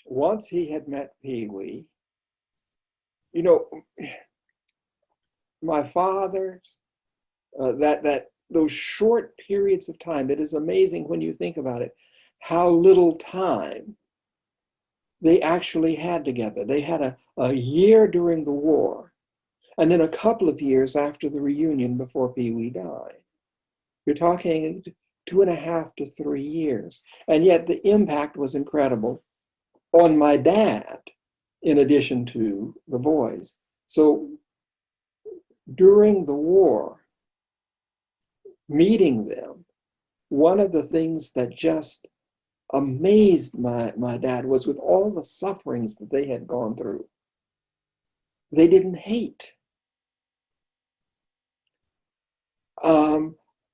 Once he had met Pee Wee, my father's those short periods of time, it is amazing when you think about it, how little time they actually had together. They had a year during the war, and then a couple of years after the reunion before Pee Wee died. You're talking 2.5 to 3 years. And yet the impact was incredible on my dad, in addition to the boys. So during the war, meeting them, one of the things that just amazed my dad was, with all the sufferings that they had gone through, they didn't hate.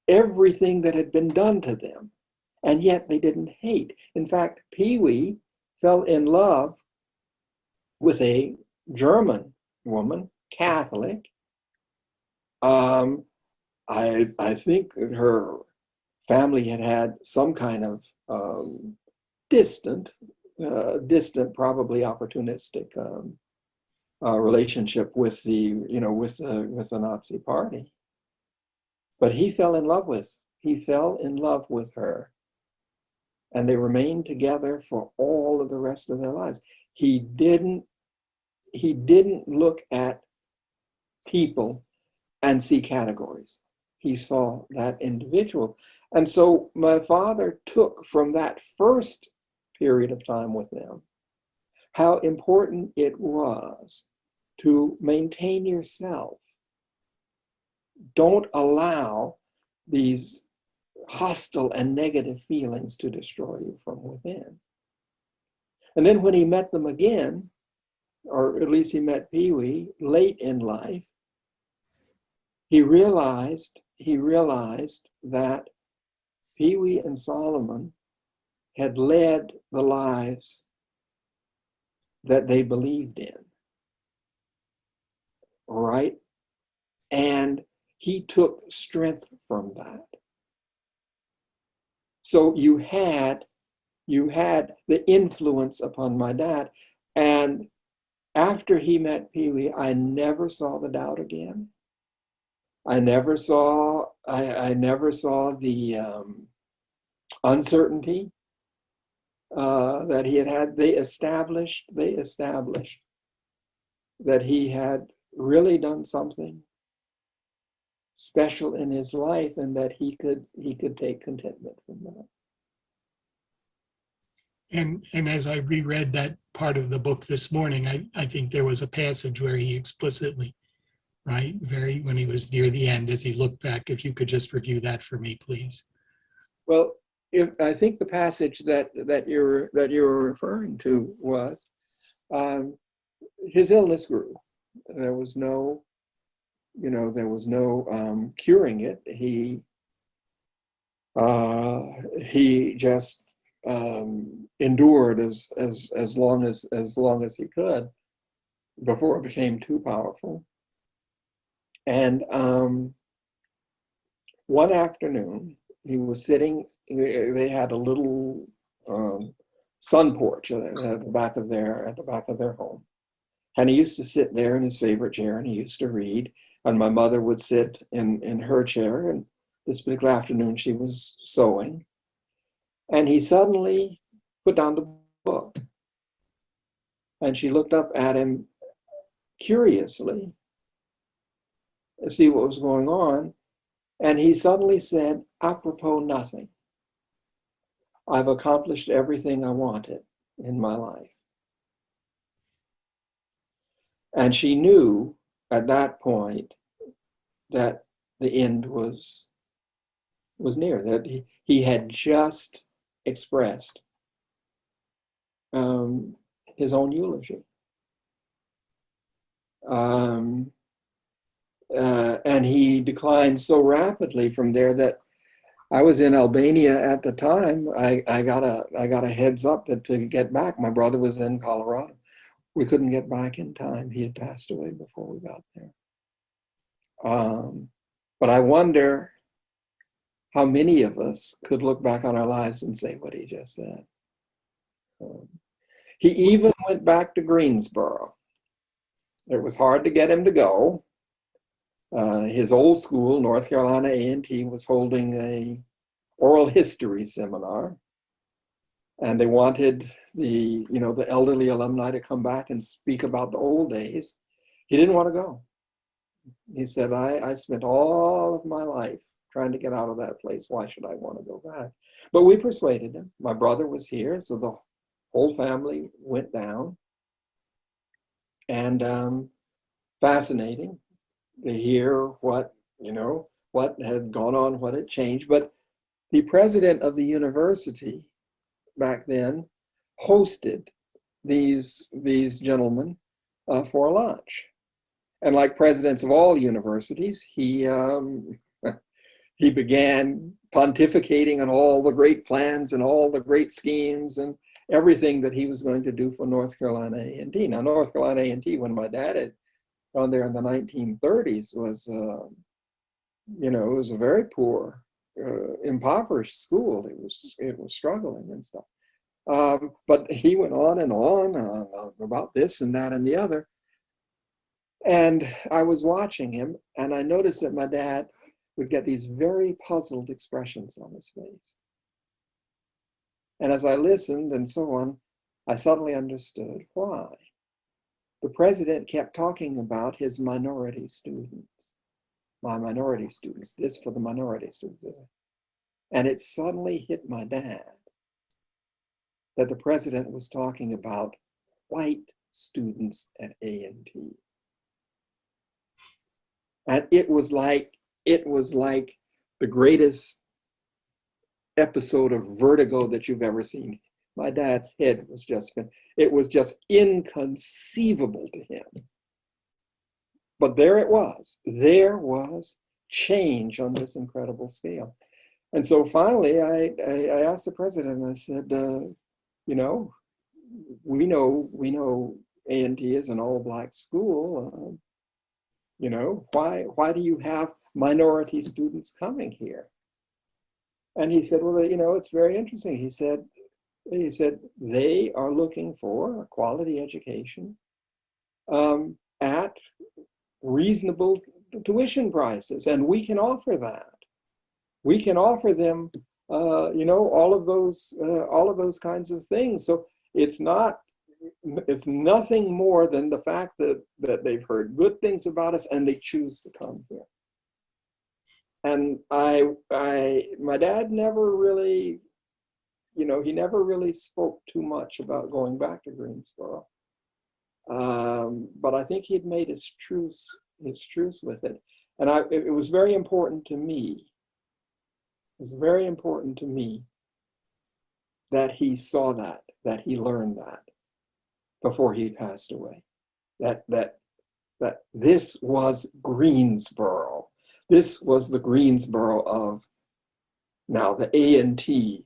Everything that had been done to them, and yet they didn't hate. In fact, Pee Wee fell in love with a German woman, Catholic, I think that her family had had some kind of distant, probably opportunistic relationship with with the Nazi Party. But he fell in love with her, and they remained together for all of the rest of their lives. He didn't look at people and see categories. He saw that individual. And so my father took from that first period of time with them how important it was to maintain yourself. Don't allow these hostile and negative feelings to destroy you from within. And then when he met them again, or at least he met Pee Wee late in life, he realized that Pee Wee and Solomon had led the lives that they believed in, right? And he took strength from that. So you had the influence upon my dad. And after he met Pee Wee, I never saw the doubt again. I never saw the uncertainty that he had. They established that he had really done something special in his life, and that he could take contentment from that. And as I reread that part of the book this morning, I think there was a passage where he explicitly, right, when he was near the end, as he looked back, if you could just review that for me, please. Well, I think the passage that you're referring to was his illness grew. There was no curing it. He just endured as long as he could before it became too powerful. And one afternoon, he was sitting. They had a little sun porch at the back of their home, and he used to sit there in his favorite chair, and he used to read. And my mother would sit in her chair, and this particular afternoon she was sewing, and he suddenly put down the book, and she looked up at him curiously to see what was going on, and he suddenly said, apropos nothing, I've accomplished everything I wanted in my life. And she knew at that point that the end was near, that he had just expressed his own eulogy. And he declined so rapidly from there that I was in Albania at the time. I got a heads up that to get back. My brother was in Colorado. We couldn't get back in time. He had passed away before we got there. But I wonder how many of us could look back on our lives and say what he just said. He even went back to Greensboro. It was hard to get him to go. His old school, North Carolina A&T, was holding a oral history seminar, and they wanted the elderly alumni to come back and speak about the old days. He didn't want to go. He said, I spent all of my life trying to get out of that place. Why should I want to go back? But we persuaded him. My brother was here, so the whole family went down. And fascinating to hear what had gone on, what had changed. But the president of the university back then hosted these gentlemen for lunch. And like presidents of all universities, he began pontificating on all the great plans and all the great schemes and everything that he was going to do for North Carolina A&T. Now, North Carolina A&T, when my dad had gone there in the 1930s, was you know, it was a very poor, impoverished school. It was struggling and stuff. But he went on and on about this and that and the other. And I was watching him, and I noticed that my dad would get these very puzzled expressions on his face. And as I listened and so on, I suddenly understood why. The president kept talking about his minority students. My minority students, this for the minority students. And it suddenly hit my dad that the president was talking about white students at A&T. And it was like the greatest episode of vertigo that you've ever seen. My dad's head was it was just inconceivable to him. But there it was. There was change on this incredible scale. And so finally, I asked the president, I said, you know, we know A&T is an all-black school. You know, why do you have minority students coming here? And he said, well, you know, it's very interesting. He said they are looking for a quality education at reasonable tuition prices, and we can offer that. We can offer them, you know, all of those kinds of things. So it's nothing more than the fact that they've heard good things about us and they choose to come here. And my dad never really, you know, he never really spoke too much about going back to Greensboro. But I think he'd made his truce with it. And it was very important to me. It was very important to me that he saw that he learned that before he passed away. That this was Greensboro. This was the Greensboro of now, the A&T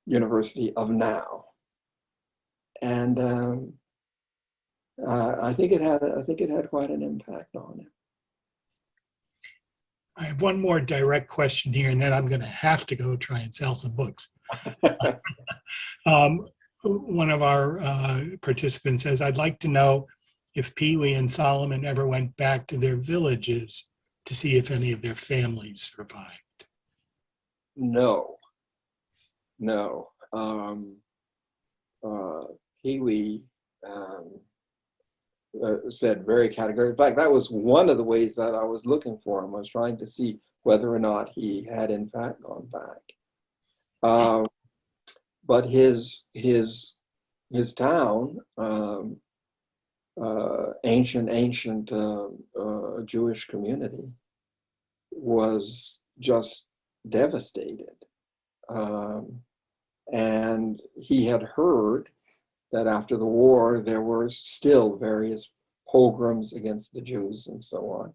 University of now. And I think it had quite an impact on him. I have one more direct question here, and then I'm going to have to go try and sell some books. One of our participants says, I'd like to know if Pee Wee and Solomon ever went back to their villages to see if any of their families survived. No. Pee Wee said very categorically. In fact, that was one of the ways that I was looking for him. I was trying to see whether or not he had in fact gone back. But his town, ancient Jewish community, was just devastated. And he had heard that after the war, there were still various pogroms against the Jews and so on.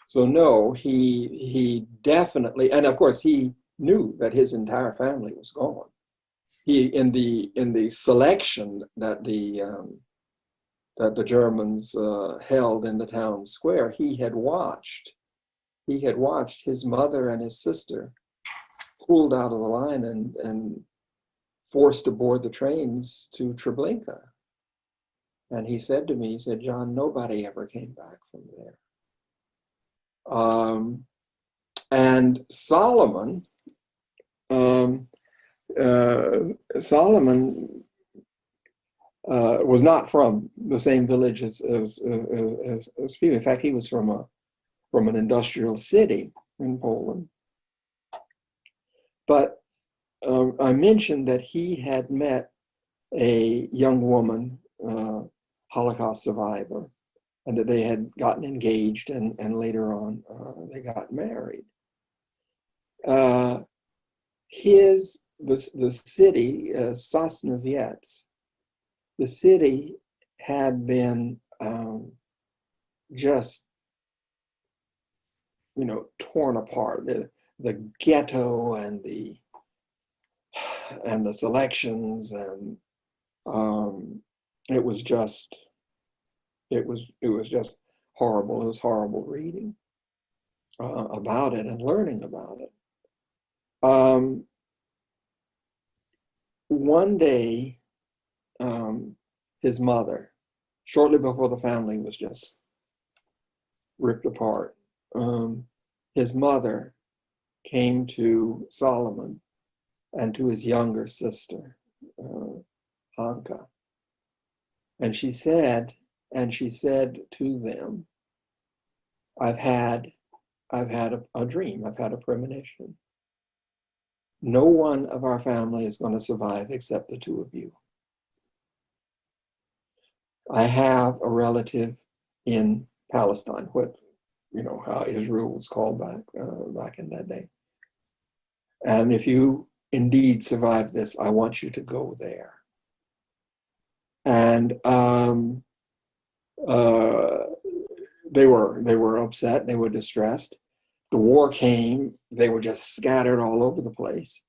So no, he definitely, and of course he knew that his entire family was gone. He, in the selection that the Germans held in the town square, he had watched his mother and his sister pulled out of the line and forced to board the trains to Treblinka. And he said to me, he said, John, nobody ever came back from there. And Solomon was not from the same village as people. In fact, he was from an industrial city in Poland. But I mentioned that he had met a young woman, Holocaust survivor, and that they had gotten engaged, and later on they got married. The city, Sosnowiec, the city had been just, torn apart. The ghetto and the selections, and it was just horrible. It was horrible reading. about it and learning about it. One day, his mother, shortly before the family was just ripped apart, his mother came to Solomon and to his younger sister, Hanka, and she said to them, I've had a dream, I've had a premonition. No one of our family is going to survive except the two of you. I have a relative in Palestine, what, how Israel was called back in that day. And if you indeed survive this, I want you to go there. And they were upset, they were distressed. The war came, they were just scattered all over the place.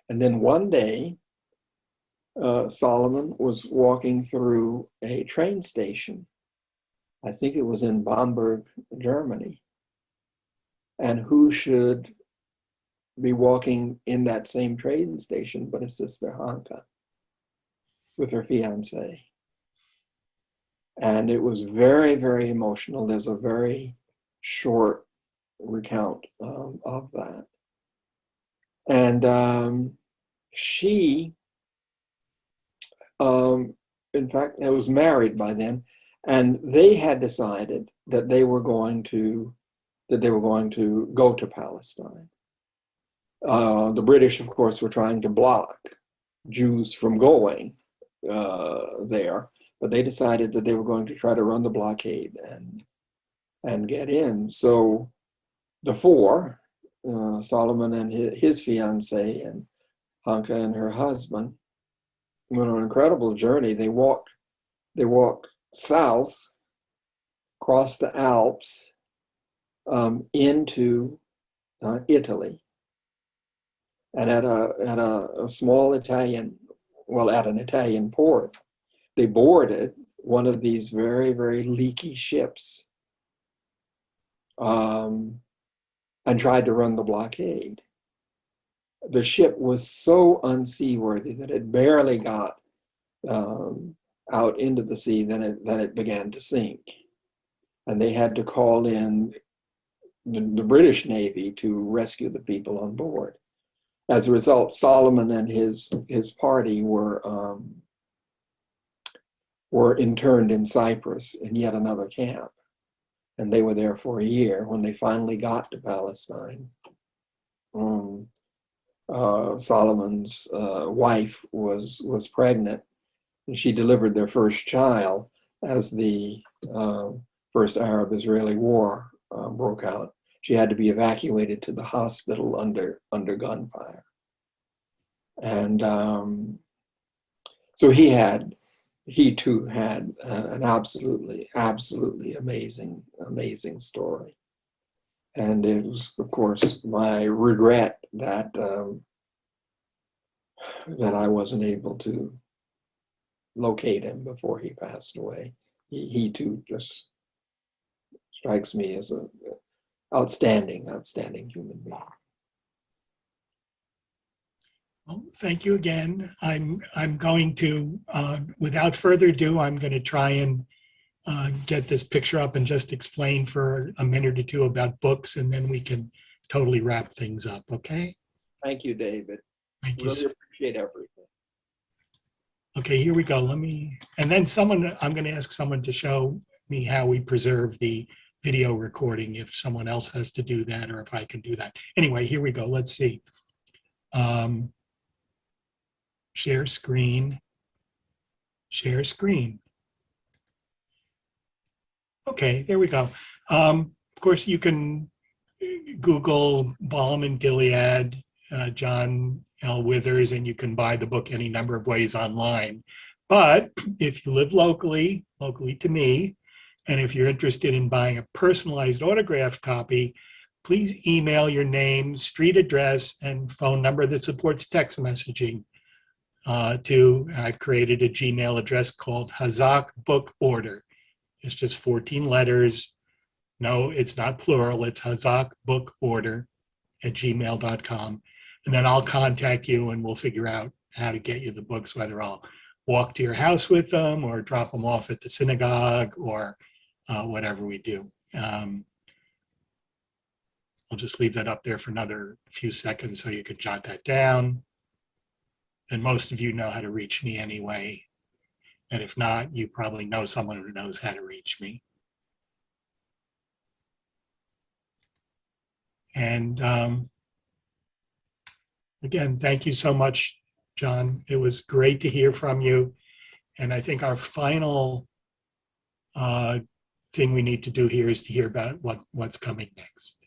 And then one day, Solomon was walking through a train station. I think it was in Bamberg, Germany. And who should be walking in that same train station but his sister Hanka with her fiance? And it was very, very emotional. There's a very short recount of that. And she, in fact, was married by then, and they had decided that they were going to go to Palestine. The British, of course, were trying to block Jews from going there, but they decided that they were going to try to run the blockade and get in. So the four, Solomon and his fiance and Hanka and her husband, went on an incredible journey. They walked south, crossed the Alps, into Italy, and at a small Italian, at an Italian port, they boarded one of these very, very leaky ships, and tried to run the blockade. The ship was so unseaworthy that it barely got out into the sea, then it began to sink. And they had to call in the British Navy to rescue the people on board. As a result, Solomon and his party were interned in Cyprus in yet another camp. And they were there for a year. When they finally got to Palestine, Solomon's wife was pregnant, and she delivered their first child as the first Arab-Israeli war broke out. She had to be evacuated to the hospital under gunfire. And so he too had an absolutely amazing story. And it was, of course, my regret that I wasn't able to locate him before he passed away. He too just strikes me as an outstanding human being. Well, thank you again. I'm going to, without further ado, I'm going to try and get this picture up and just explain for a minute or two about books, and then we can totally wrap things up, okay? Thank you, David. Thank you. Really appreciate everything. Okay, here we go. And then I'm going to ask someone to show me how we preserve the video recording, if someone else has to do that or if I can do that. Anyway, here we go. Let's see. Share screen. Share screen. Okay, there we go. Of course, you can Google Balm and Gilead, John L. Withers, and you can buy the book any number of ways online. But if you live locally to me, and if you're interested in buying a personalized autographed copy, please email your name, street address, and phone number that supports text messaging I've created a Gmail address called Hazak Book Order. It's just 14 letters, No, it's not plural. It's hazakbookorder@gmail.com. And then I'll contact you and we'll figure out how to get you the books, whether I'll walk to your house with them or drop them off at the synagogue or whatever we do. I'll just leave that up there for another few seconds so you can jot that down. And most of you know how to reach me anyway. And if not, you probably know someone who knows how to reach me. And again, thank you so much, John. It was great to hear from you. And I think our final thing we need to do here is to hear about what's coming next.